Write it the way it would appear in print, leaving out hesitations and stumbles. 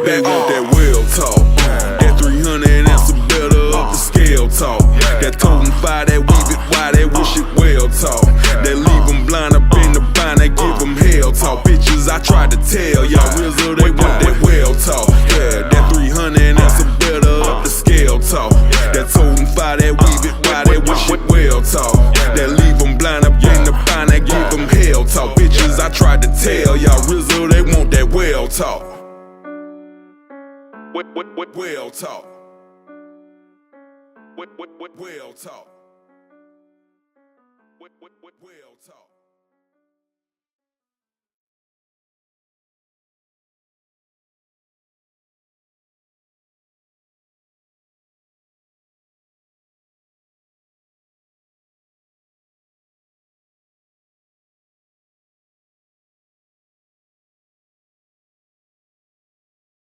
they want that well talk. That 300 and that's a better up the scale talk. That totem fire, that weave it wide, that wish it well talk. That leave them blind up in the bind, that give them hell talk. Bitches, I tried to tell y'all, Rizzo, they want that well talk. Yeah, that 300 and that's a better up the scale talk. That totem fire, that weave it wide, that wish it well talk. That leave them blind up in the bind, that give them hell talk. Bitches, I tried to tell y'all, Rizzo, they want that well talk. Well talk. Well talk. Well talk.